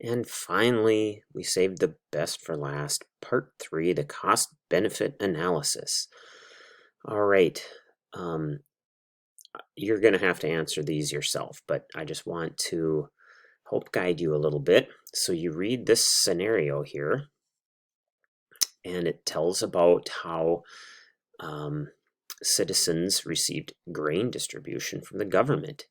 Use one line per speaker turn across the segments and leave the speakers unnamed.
And finally, we saved the best for last, part 3, the cost-benefit analysis. All right, you're going to have to answer these yourself, but I just want to help guide you a little bit. So you read this scenario here, and it tells about how citizens received grain distribution from the government.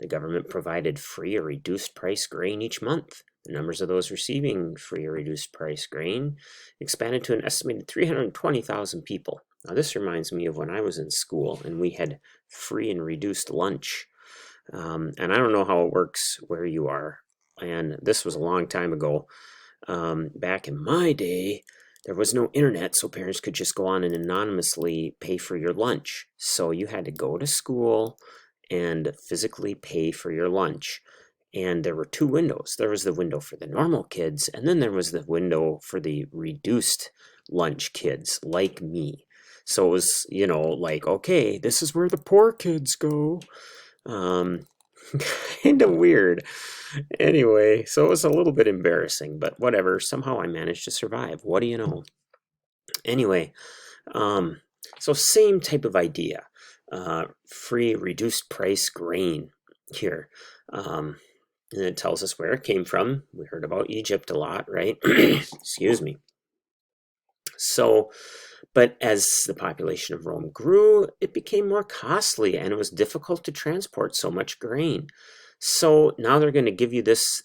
The government provided free or reduced price grain each month. The numbers of those receiving free or reduced price grain expanded to an estimated 320,000 people. Now, this reminds me of when I was in school and we had free and reduced lunch. And I don't know how it works where you are. And this was a long time ago. Back in my day, there was no internet, so parents could just go on and anonymously pay for your lunch. So you had to go to school and physically pay for your lunch. And there were two windows. There was the window for the normal kids, and then there was the window for the reduced lunch kids like me. So it was, like, okay, this is where the poor kids go. Um, kind of weird. Anyway, so it was a little bit embarrassing, but whatever. Somehow I managed to survive. What do you know? Anyway, so same type of idea. Free reduced price grain here. And it tells us where it came from. We heard about Egypt a lot, right? Excuse me. So, but as the population of Rome grew, it became more costly and it was difficult to transport so much grain. So now they're going to give you this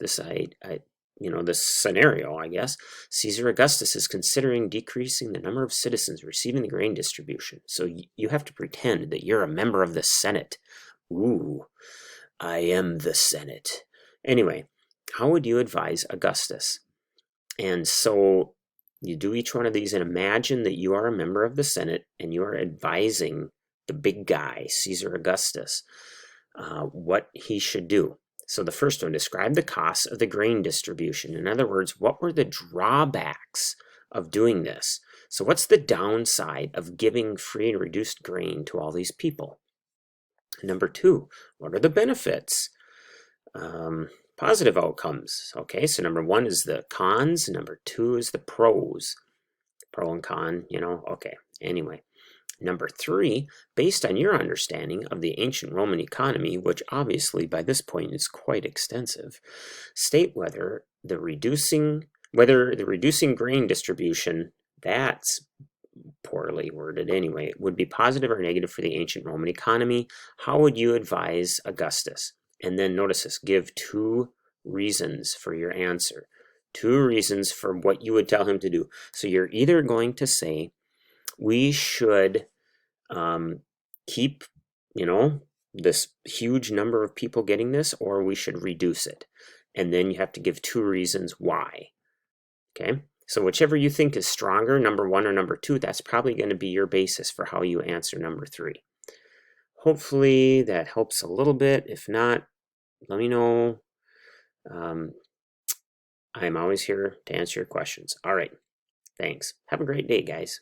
scenario, I guess. Caesar Augustus is considering decreasing the number of citizens receiving the grain distribution. So you have to pretend that you're a member of the Senate. Ooh, I am the Senate. Anyway, how would you advise Augustus? And so you do each one of these and imagine that you are a member of the Senate and you are advising the big guy, Caesar Augustus, what he should do. So the first one, describe the costs of the grain distribution. In other words, what were the drawbacks of doing this? So what's the downside of giving free and reduced grain to all these people? Number 2, what are the benefits? Positive outcomes. Okay, so number 1 is the cons, number 2 is the pros. Pro and con, okay. Anyway, number 3, based on your understanding of the ancient Roman economy, which obviously by this point is quite extensive, state whether the reducing grain distribution, that's poorly worded anyway, would be positive or negative for the ancient Roman economy. How would you advise Augustus? And then notice this, give 2 reasons for your answer. 2 reasons for what you would tell him to do. So you're either going to say, we should keep, this huge number of people getting this, or we should reduce it. And then you have to give 2 reasons why. Okay? So whichever you think is stronger, number 1 or number 2, that's probably going to be your basis for how you answer number 3. Hopefully that helps a little bit. If not, let me know. I'm always here to answer your questions. All right. Thanks. Have a great day, guys.